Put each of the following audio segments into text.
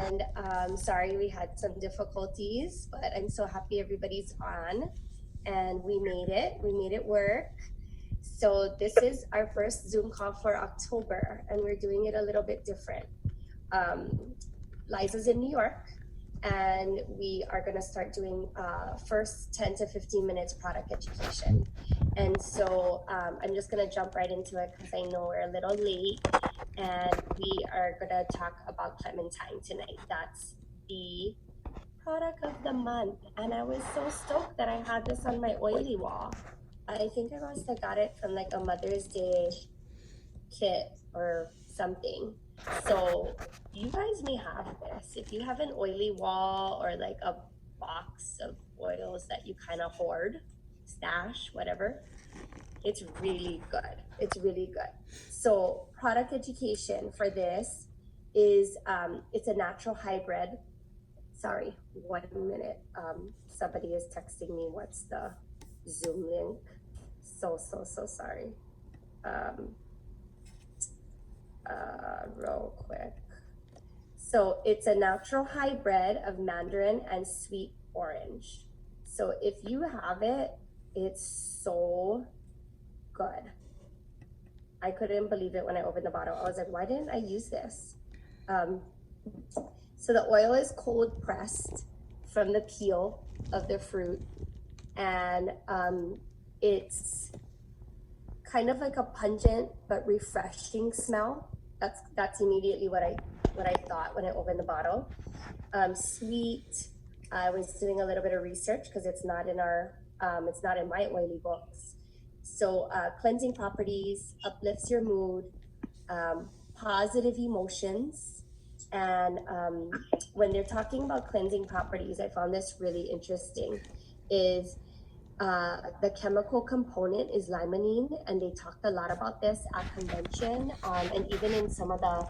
And sorry we had some difficulties, but I'm so happy everybody's on and we made it work. So this is our first Zoom call for October and we're doing it a little bit different. Liza's in New York and we are going to start doing first 10 to 15 minutes product education. And so I'm just going to jump right into it because I know we're a little late, and we are going to talk about Clementine tonight. That's the product of the month, and I was so stoked that I had this on my oily wall. I think I must have got it from like a Mother's Day kit or something. So you guys may have this. If you have an oily wall or like a box of oils that you kind of hoard, stash, whatever, it's really good. It's really good. So product education for this is, it's a natural hybrid. Sorry, 1 minute. Somebody is texting me what's the Zoom link. So sorry. Real quick. So it's a natural hybrid of mandarin and sweet orange. So if you have it, it's so good. I couldn't believe it when I opened the bottle. I was like, why didn't I use this? So the oil is cold pressed from the peel of the fruit, and it's kind of like a pungent but refreshing smell. That's immediately what I thought when I opened the bottle. Sweet. I was doing a little bit of research because it's not in my oily books. So cleansing properties, uplifts your mood, positive emotions. And when they're talking about cleansing properties, I found this really interesting, is the chemical component is limonene, and they talked a lot about this at convention, and even in some of the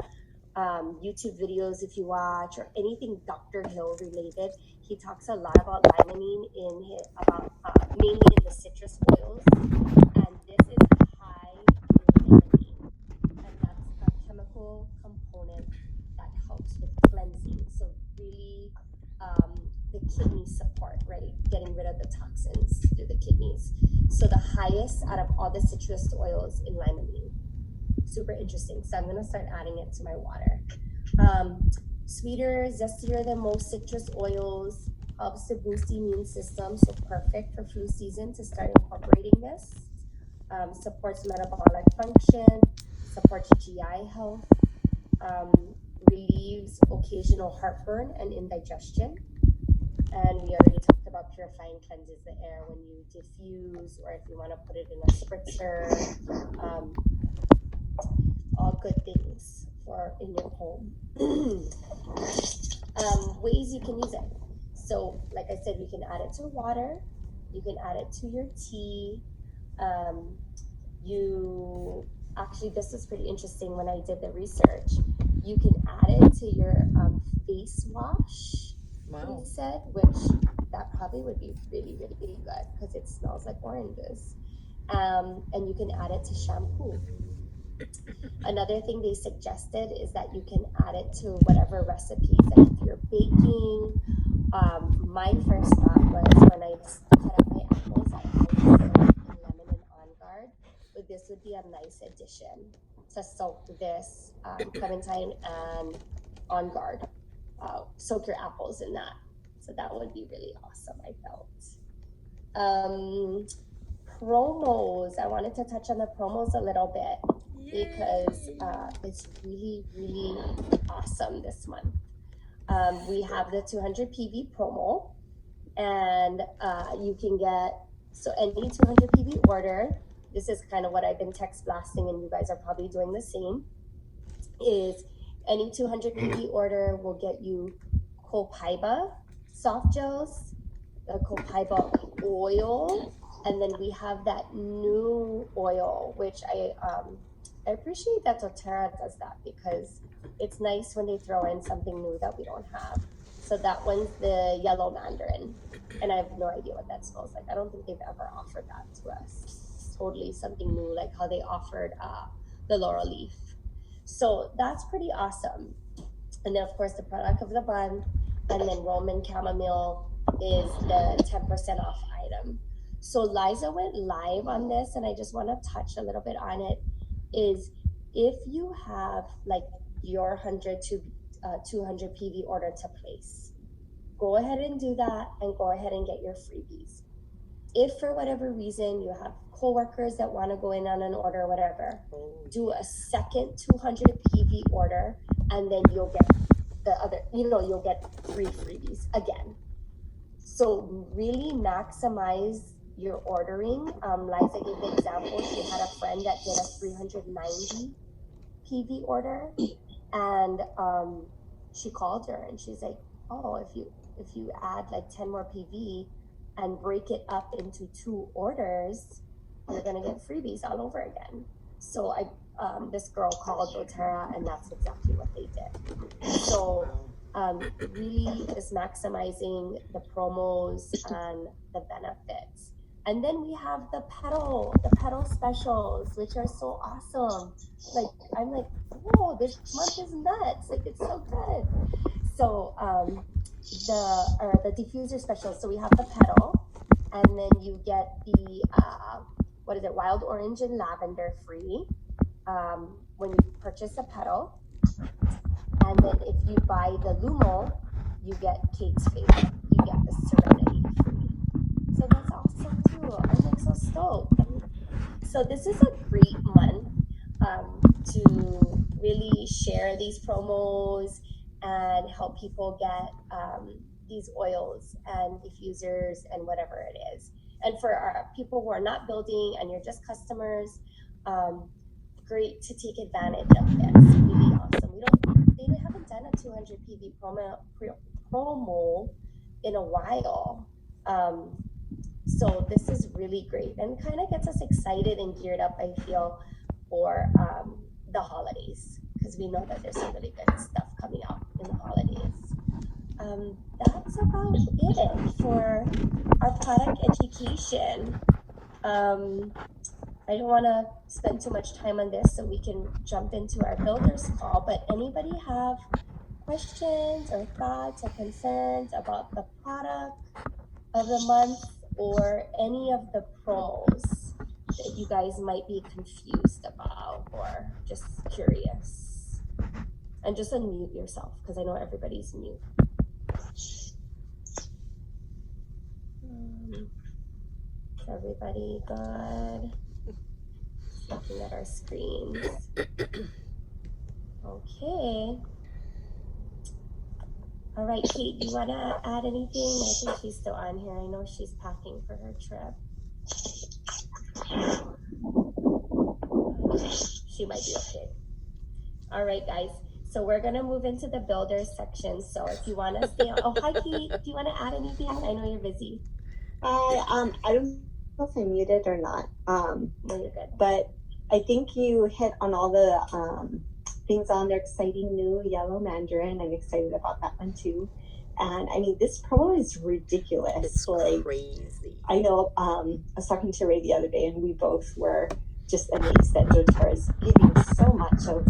YouTube videos, if you watch, or anything Dr. Hill related, he talks a lot about limonene mainly in the citrus oils, and this is high in limonene, and that's a chemical component that helps with cleansing. So really, the kidney support, right? Getting rid of the toxins through the kidneys. So the highest out of all the citrus oils in limonene. Super interesting. So I'm going to start adding it to my water. Sweeter, zestier than most citrus oils, helps to boost the immune system. So perfect for flu season to start incorporating this. Supports metabolic function, supports GI health, relieves occasional heartburn and indigestion. And we already talked about purifying cleanses the air when you diffuse, or if you want to put it in a spritzer. All good things for in your home. Ways you can use it. So like I said, you can add it to water, you can add it to your tea. Actually, this is pretty interesting. When I did the research, you can add it to your face wash. Wow. He said, which that probably would be really, really, really good because it smells like oranges. And you can add it to shampoo. Another thing they suggested is that you can add it to whatever recipes, like if you're baking. My first thought was, when I cut up my apples, I always soak in lemon and On Guard, but this would be a nice addition to soak this clementine and On Guard. Soak your apples in that. So that would be really awesome, I felt. Promos. I wanted to touch on the promos a little bit. Yay. Because it's really, really awesome this month. We have the 200 PV promo, and you can get, so any 200 PV order, this is kind of what I've been text blasting, and you guys are probably doing the same, is any 200 PV order will get you copaiba soft gels, the copaiba oil, and then we have that new oil, which I appreciate that doTERRA does that, because it's nice when they throw in something new that we don't have. So that one's the yellow mandarin, and I have no idea what that smells like. I don't think they've ever offered that to us. Totally something new, like how they offered the laurel leaf. So that's pretty awesome. And then, of course, the product of the month, and then Roman chamomile is the 10% off item. So Liza went live on this, and I just want to touch a little bit on it. Is if you have like your 100 to 200 PV order to place, go ahead and do that, and go ahead and get your freebies. If for whatever reason you have coworkers that want to go in on an order or whatever, do a second 200 PV order, and then you'll get the other, you'll get 3 freebies again. So really maximize your ordering. Liza gave the example. She had a friend that did a 390 PV order, and she called her and she's like, oh, if you add like 10 more PV and break it up into 2 orders, you're gonna get freebies all over again. So this girl called doTERRA, and that's exactly what they did. So really just maximizing the promos and the benefits. And then we have the pedal specials, which are so awesome. Like, I'm like, whoa, this month is nuts. Like, it's so good. So the diffuser specials. So we have the pedal, and then you get the wild orange and lavender free when you purchase a pedal. And then if you buy the Lumo, you get Kate's favorite. You get the Serenity free. So that's awesome too. I'm like so stoked. So this is a great month to really share these promos and help people get these oils and diffusers and whatever it is. And for our people who are not building and you're just customers, great to take advantage of this. Really awesome. They haven't done a 200 PV promo in a while. So this is really great and kind of gets us excited and geared up, I feel, for the holidays, because we know that there's some really good stuff coming out in the holidays. That's about it for our product education. I don't want to spend too much time on this, so we can jump into our builders call, but anybody have questions or thoughts or concerns about the product of the month or any of the promos that you guys might be confused about or just curious? And just unmute yourself, because I know everybody's mute. Is everybody good? Looking at our screens. Okay. All right, Kate, do you want to add anything? I think she's still on here. I know she's packing for her trip. She might be okay. All right, guys. So we're going to move into the builders section. So if you want to stay on. Oh, hi, Kate. Do you want to add anything? I know you're busy. I don't know if I'm muted or not. No, you're good. But I think you hit on all the things on their exciting new yellow mandarin. I'm excited about that one too. And I mean, this promo is ridiculous. It's like crazy. I know. I was talking to Ray the other day, and we both were just amazed that doTERRA is giving so much of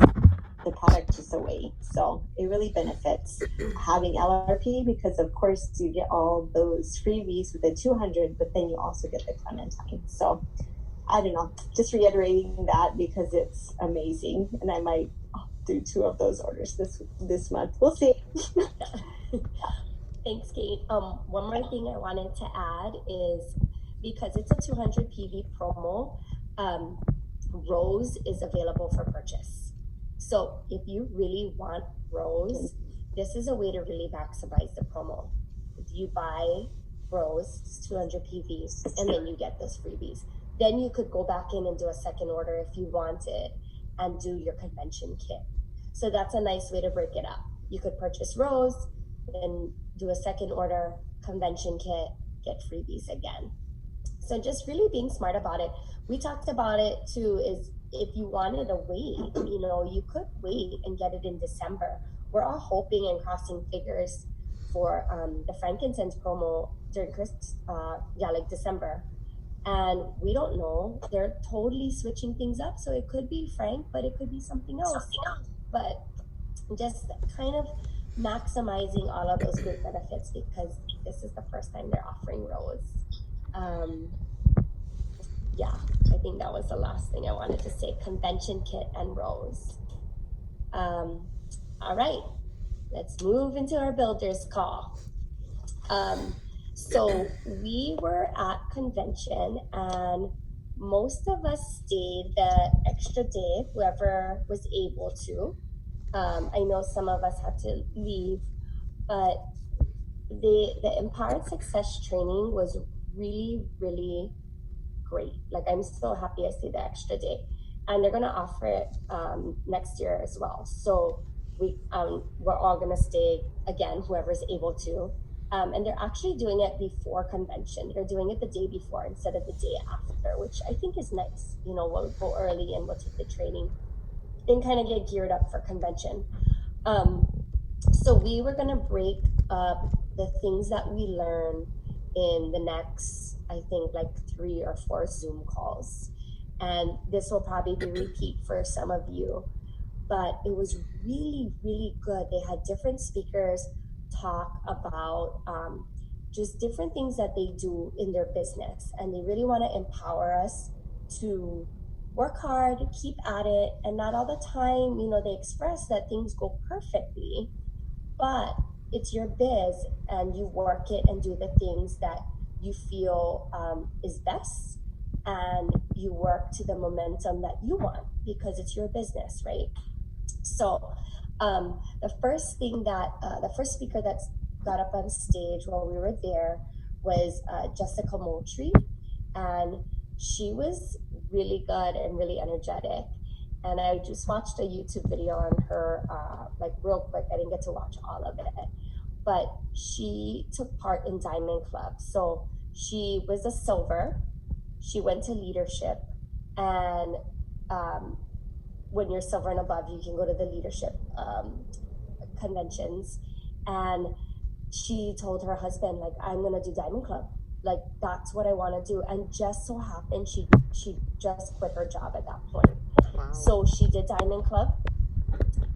the product just away. So it really benefits having LRP, because of course you get all those freebies with the 200, but then you also get the Clementine. So I don't know, just reiterating that because it's amazing, and I might do 2 of those orders this month. We'll see. Thanks, Kate. One more thing I wanted to add is, because it's a 200 PV promo, Rose is available for purchase. So if you really want Rose, this is a way to really maximize the promo. If you buy Rose, it's 200 PVs, and then you get those freebies. Then you could go back in and do a second order if you wanted and do your convention kit. So that's a nice way to break it up. You could purchase Rose, then do a second order, convention kit, get freebies again. So just really being smart about it. We talked about it too, is if you wanted to wait, you could wait and get it in December. We're all hoping and crossing fingers for the frankincense promo during December. And we don't know. They're totally switching things up. So it could be frank, but it could be something else. But just kind of maximizing all of those great benefits, because this is the first time they're offering Rose. Yeah, I think that was the last thing I wanted to say. Convention kit and Rose. All right, let's move into our builder's call. So we were at convention, and most of us stayed the extra day, whoever was able to. I know some of us had to leave, but the Empowered Success training was really, really great. Like, I'm so happy I stayed the extra day, and they're gonna offer it next year as well. So we're all gonna stay again, whoever's able to. And they're actually doing it before convention. They're doing it the day before instead of the day after, which I think is nice. You know, we'll go early and we'll take the training and kind of get geared up for convention. So we were gonna break up the things that we learn in the next, I think, like 3 or 4 Zoom calls. And this will probably be repeat for some of you, but it was really, really good. They had different speakers talk about just different things that they do in their business. And they really want to empower us to work hard, keep at it, and not all the time, you know, they express that things go perfectly, but it's your biz and you work it and do the things that you feel is best, and you work to the momentum that you want because it's your business, right? So the first speaker that got up on stage while we were there was Jessica Moultrie, and she was really good and really energetic. And I just watched a YouTube video on her, like real quick. I didn't get to watch all of it, but she took part in Diamond Club. So she was a silver. She went to leadership, and when you're silver and above, you can go to the leadership conventions. And she told her husband, like, I'm gonna do Diamond Club. Like, that's what I want to do. And just so happened she just quit her job at that point. Wow. So she did Diamond Club,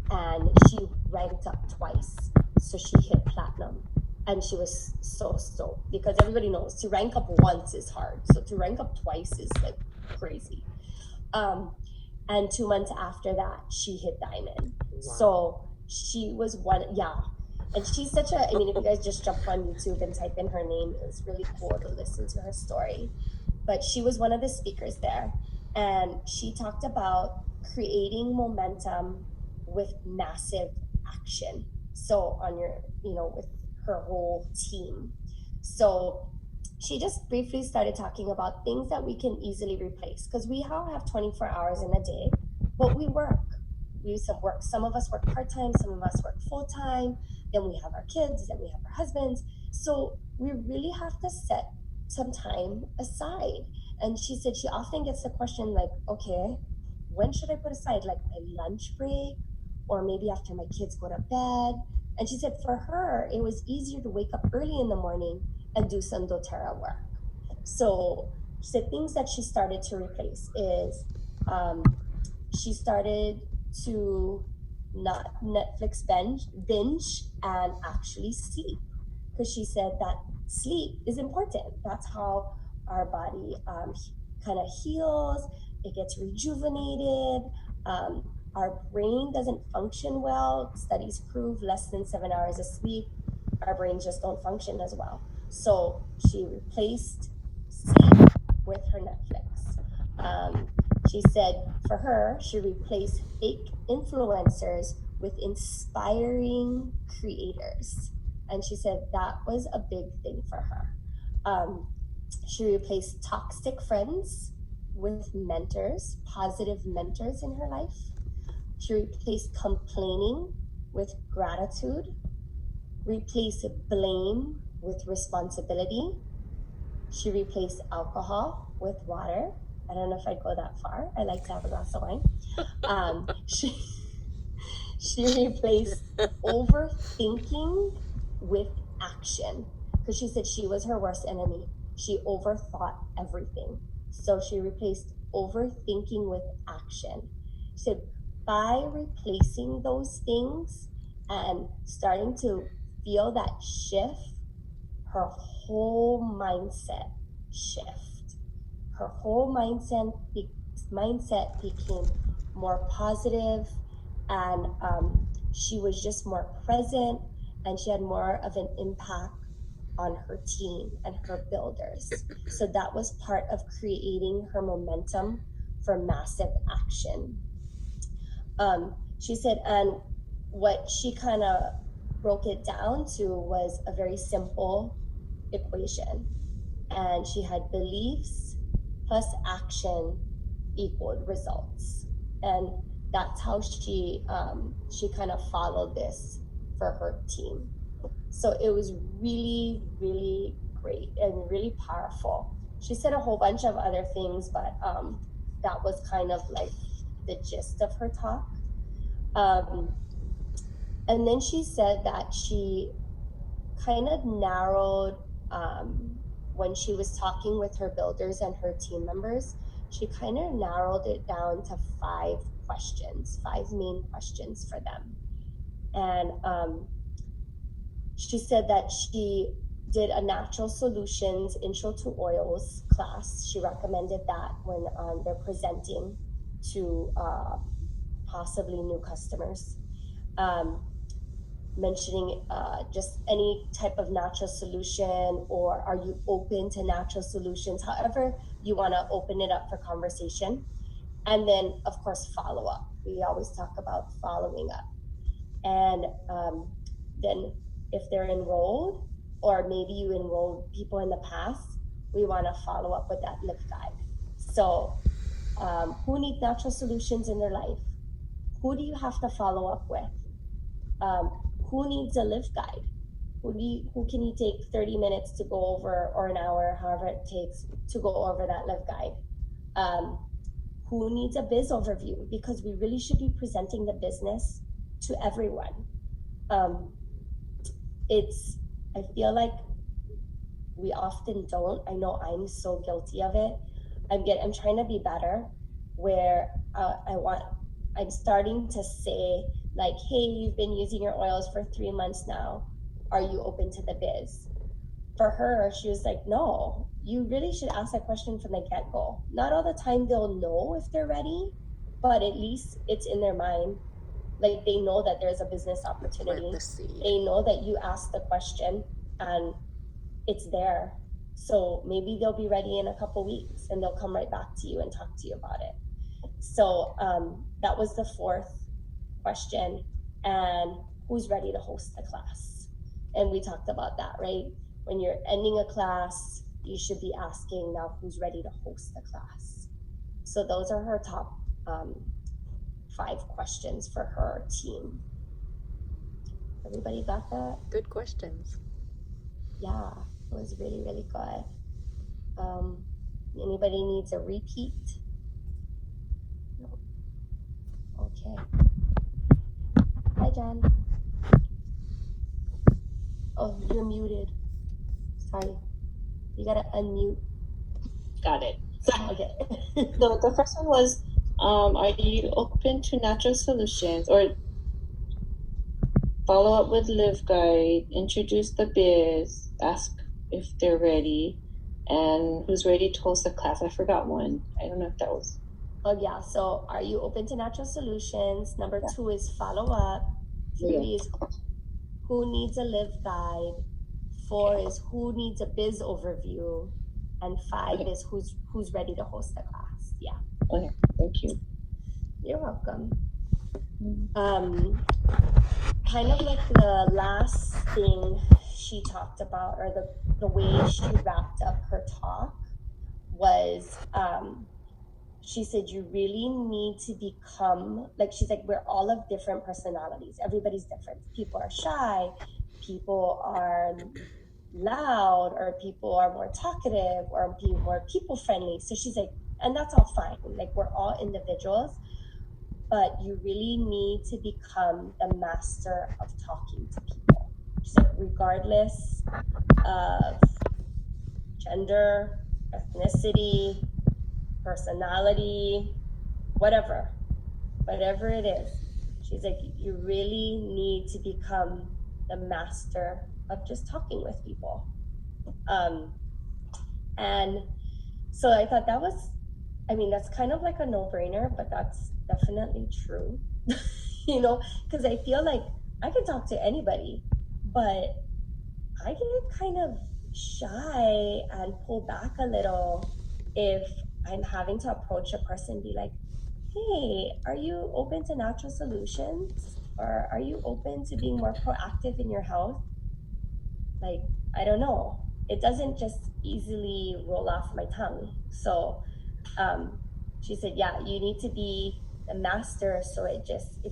and she ranked up twice. So she hit platinum, and she was so stoked, because everybody knows to rank up once is hard. So to rank up twice is like crazy. And 2 months after that, she hit diamond. Wow. So she was one, yeah. And she's such a, I mean, if you guys just jump on YouTube and type in her name, it's really cool to listen to her story. But she was one of the speakers there, and she talked about creating momentum with massive action. So on your, you know, with her whole team. So she just briefly started talking about things that we can easily replace, because we all have 24 hours in a day, but we work. Some of us work part-time, some of us work full-time, then we have our kids, then we have our husbands. So we really have to set some time aside. And she said she often gets the question like, okay, when should I put aside, like my lunch break, or maybe after my kids go to bed? And she said for her, it was easier to wake up early in the morning and do some doTERRA work. So she said things that she started to replace is she started to not Netflix binge and actually sleep, because she said that sleep is important. That's how our body kind of heals, it gets rejuvenated. Our brain doesn't function well. Studies prove less than 7 hours of sleep, our brains just don't function as well. So she replaced sleep with her Netflix. She said for her, she replaced fake influencers with inspiring creators. And she said that was a big thing for her. She replaced toxic friends with mentors, positive mentors in her life. She replaced complaining with gratitude, replaced blame with responsibility. She replaced alcohol with water. I don't know if I'd go that far. I like to have a glass of wine. She replaced overthinking with action, because she said she was her worst enemy. She overthought everything. So she replaced overthinking with action. She said by replacing those things and starting to feel that shift, her whole mindset shift. Her whole mindset became more positive, and she was just more present, and she had more of an impact on her team and her builders. So that was part of creating her momentum for massive action. She said, and what she kind of broke it down to was a very simple equation. And she had beliefs plus action equaled results. And that's how she kind of followed this for her team. So it was really, really great and really powerful. She said a whole bunch of other things, but that was kind of like the gist of her talk. And then she said that she kind of narrowed, when she was talking with her builders and her team members, she kind of narrowed it down to 5 main questions for them. And she said that she did a natural solutions intro to oils class. She recommended that when they're presenting to possibly new customers. Mentioning just any type of natural solution, or are you open to natural solutions, however you want to open it up for conversation. And then of course follow up. We always talk about following up. And then if they're enrolled, or maybe you enrolled people in the past, we want to follow up with that lift guide. So who needs natural solutions in their life? Who do you have to follow up with? Who needs a lift guide? Who can you take 30 minutes to go over, or an hour, however it takes to go over that lift guide? Who needs a biz overview? Because we really should be presenting the business to everyone. I feel like we often don't. I know I'm so guilty of it. I'm trying to be better, where I'm starting to say, like, hey, you've been using your oils for 3 months now. Are you open to the biz? For her, she was like, no, you really should ask that question from the get-go. Not all the time they'll know if they're ready, but at least it's in their mind. Like, they know that there's a business opportunity. They know that you asked the question and it's there. So maybe they'll be ready in a couple weeks and they'll come right back to you and talk to you about it. So that was the 4th question. And who's ready to host the class? And we talked about that, right? When you're ending a class, you should be asking now who's ready to host the class. So those are her top 5 questions for her team. Everybody got that? Good questions. Yeah, it was really, really good. Anybody needs a repeat? No. Okay. Hi, Jen. Oh, you're muted. Sorry. You gotta unmute. Got it. Okay. So the first one was, are you open to natural solutions? Or follow up with Live Guide, introduce the biz, ask if they're ready, and who's ready to host the class. I forgot one. I don't know if that was. Oh yeah, so are you open to natural solutions? Number 2 is follow up. 3 is who needs a Live Guide. 4 is who needs a biz overview. And 5 is who's ready to host the class. Yeah. Okay, thank you. You're welcome. Kind of like the last thing she talked about, or the way she wrapped up her talk, was she said you really need to become, like, she's like, we're all of different personalities. Everybody's different. People are shy, people are loud, or people are more talkative, or more people friendly. So she's like, and that's all fine. Like, we're all individuals, but you really need to become the master of talking to people. She's like, regardless of gender, ethnicity, personality, whatever, whatever it is. She's like, you really need to become the master of just talking with people. And so I thought that was, I mean, that's kind of like a no-brainer, but that's definitely true. You know, because I feel like I can talk to anybody, but I get kind of shy and pull back a little if I'm having to approach a person and be like, hey, are you open to natural solutions? Or are you open to being more proactive in your health? Like, I don't know. It doesn't just easily roll off my tongue. So she said, yeah, you need to be the master, so it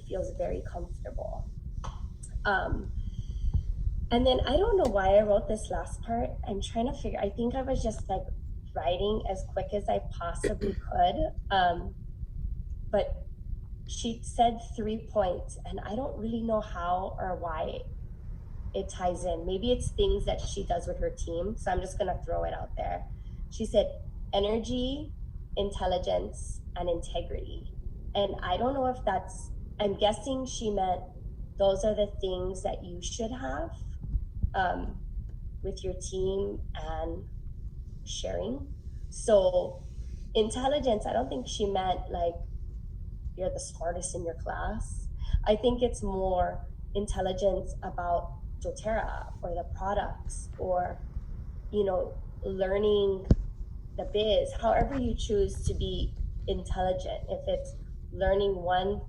feels very comfortable. And then I don't know why I wrote this last part. I'm trying to figure, I think I was just like writing as quick as I possibly could. But she said 3 points, and I don't really know how or why it ties in. Maybe it's things that she does with her team. So I'm just going to throw it out there. She said energy, intelligence, and integrity. And I don't know if that's, I'm guessing she meant those are the things that you should have with your team and sharing. So intelligence, I don't think she meant like you're the smartest in your class. I think it's more intelligence about doTERRA or the products, or, you know, learning the biz, however you choose to be intelligent. If it's learning one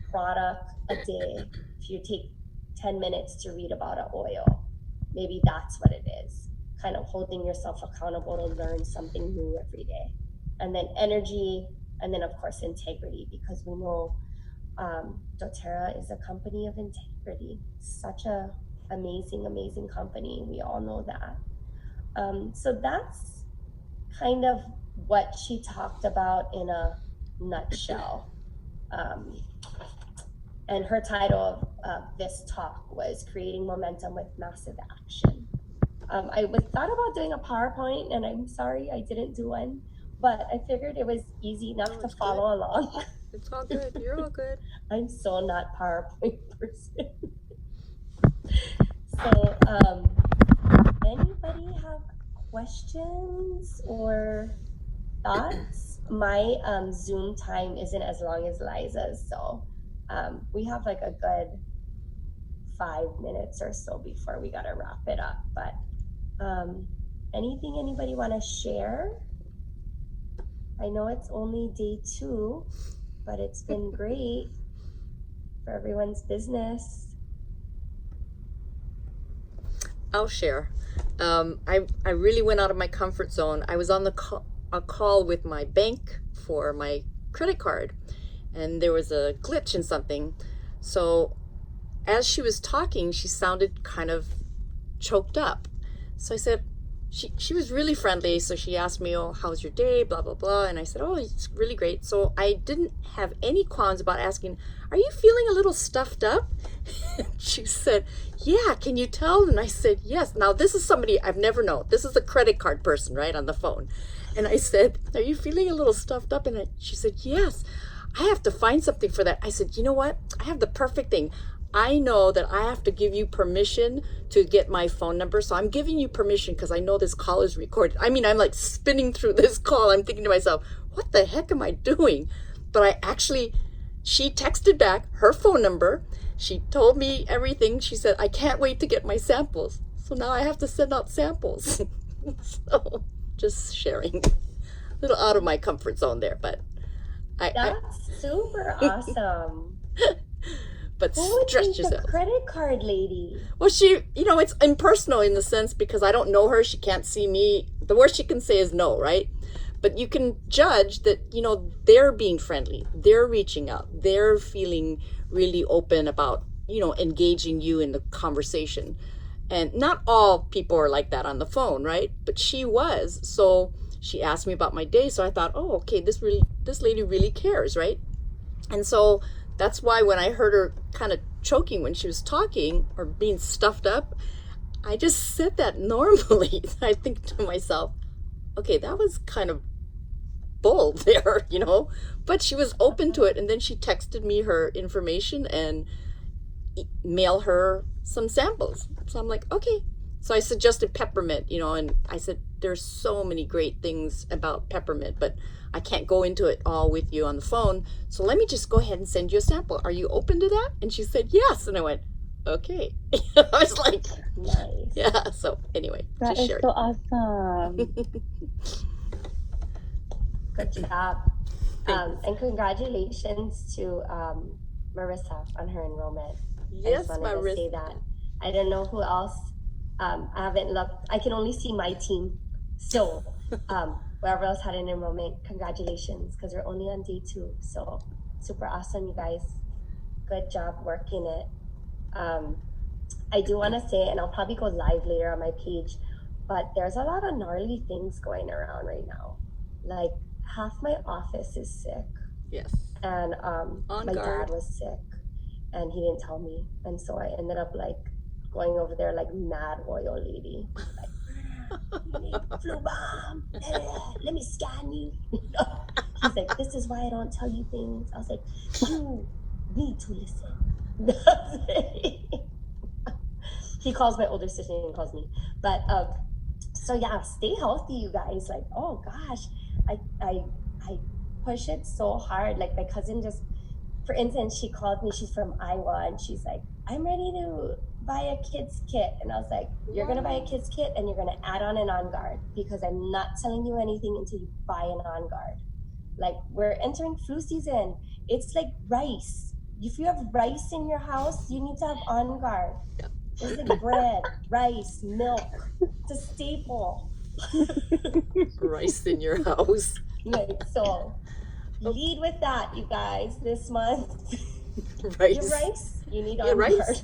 product a day, if you take 10 minutes to read about an oil, maybe that's what it is. Kind of holding yourself accountable to learn something new every day. And then energy, and then of course integrity, because we know doTERRA is a company of integrity. Such a amazing company. We all know that. So that's kind of what she talked about in a nutshell. And her title of this talk was Creating Momentum with Massive Action. I thought about doing a PowerPoint, and I'm sorry I didn't do one, but I figured it was easy enough to follow along. It's all good. You're all good. I'm so not PowerPoint person. So, anybody have questions or thoughts? My Zoom time isn't as long as Liza's, so we have like a good 5 minutes or so before we gotta wrap it up. But anything anybody want to share? I know it's only day 2, but it's been great for everyone's business. I'll share. I really went out of my comfort zone. I was on a call with my bank for my credit card, and there was a glitch in something. So as she was talking, she sounded kind of choked up. So I said, she was really friendly. So she asked me, oh, how's your day? Blah, blah, blah. And I said, oh, it's really great. So I didn't have any qualms about asking, are you feeling a little stuffed up? She said, yeah, can you tell? And I said, yes. Now, this is somebody I've never known. This is a credit card person, right, on the phone. And I said, are you feeling a little stuffed up? And she said, yes, I have to find something for that. I said, you know what? I have the perfect thing. I know that I have to give you permission to get my phone number. So I'm giving you permission because I know this call is recorded. I mean, I'm like spinning through this call. I'm thinking to myself, what the heck am I doing? But she texted back her phone number. She told me everything. She said, I can't wait to get my samples. So now I have to send out samples. So just sharing. A little out of my comfort zone there, but That's super awesome. But Who would stretch think yourself. the credit card lady? Well, it's impersonal in the sense because I don't know her. She can't see me. The worst she can say is no, right? But you can judge that, they're being friendly. They're reaching out. They're feeling really open about, engaging you in the conversation. And not all people are like that on the phone, right? But she was. So she asked me about my day. So I thought, oh, okay, this lady really cares, right? And so that's why when I heard her kind of choking when she was talking or being stuffed up, I just said that normally. I think to myself, okay, that was kind of bull there, you know, but she was open to it. And then she texted me her information and mail her some samples. So I'm like, okay. So I suggested peppermint, you know, and I said, there's so many great things about peppermint, but I can't go into it all with you on the phone. So let me just go ahead and send you a sample. Are you open to that? And she said, yes. And I went, okay. I was like, Nice. yeah. So anyway, That just is shared. so awesome. Good job. Thanks. And congratulations to Marissa on her enrollment. I Yes, just wanted to say Marissa. that. I don't know who else. I haven't looked. I can only see my team. So whoever else had an enrollment, congratulations, because we're only on day 2. So super awesome, you guys. Good job working it. I do want to say, and I'll probably go live later on my page, but there's a lot of gnarly things going around right now. Like half my office is sick, Yes. and On my guard. dad was sick, and he didn't tell me, and so I ended up like going over there like mad royal lady, like you need flu bomb. Let me scan you. He's like, this is why I don't tell you things. I was like, you need to listen. He calls my older sister and calls me, but so yeah, stay healthy, you guys. Like, oh gosh, I push it so hard. Like my cousin just, for instance, she called me. She's from Iowa, and she's like, I'm ready to buy a kids kit. And I was like, you're gonna buy a kids kit, and you're gonna add on an On Guard, because I'm not telling you anything until you buy an On Guard. Like, we're entering flu season. It's like rice. If you have rice in your house, you need to have On Guard. It's like bread, rice, milk. It's a staple. Rice in your house. Like, so lead with that, you guys, this month. Rice. You have rice? You need Yeah, On rice.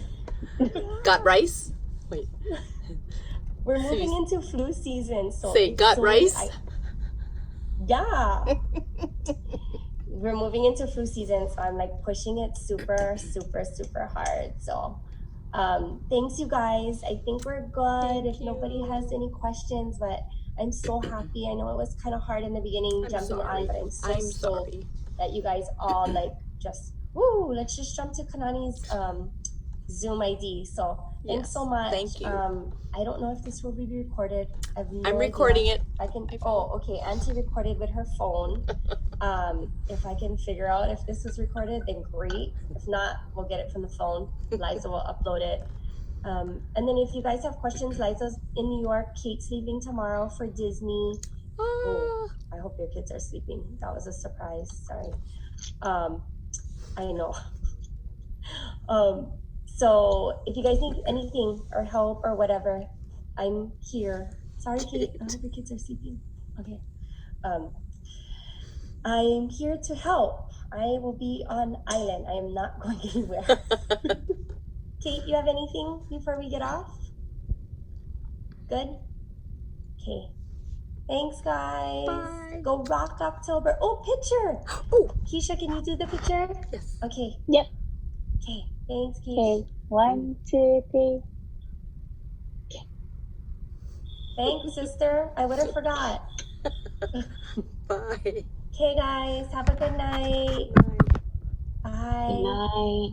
Guard. Got rice? Wait. We're moving into flu season, so Say, it's got so rice? yeah. We're moving into flu season, so I'm like pushing it super, super, super hard. So thanks, you guys. I think we're good. If nobody has any questions, but I'm so happy. I know it was kind of hard in the beginning jumping on, but I'm so stoked that you guys all like just woo. Let's just jump to Kanani's Zoom ID. So thanks so much. Thank you. I don't know if this will be recorded. I have no I'm idea. recording it. I can. Oh, okay. Auntie recorded with her phone. If I can figure out if this was recorded, then great. If not, we'll get it from the phone. Liza will upload it. And then if you guys have questions, Liza's in New York. Kate's leaving tomorrow for Disney. Oh, I hope your kids are sleeping. That was a surprise. Sorry. I know. So if you guys need anything or help or whatever, I'm here. Sorry, Kate. I hope your kids are sleeping. Okay. I'm here to help. I will be on island. I am not going anywhere. Kate, you have anything before we get off? Good? Okay. Thanks, guys. Bye. Go rock October. Oh, picture. Oh, Keisha, can you do the picture? yes. Okay. Yep. Okay. Thanks, Keisha. Okay. 1, 2, 3. Thanks, sister. I would have forgot. Bye. Okay, guys. Have a good night. Bye. Bye. Good night.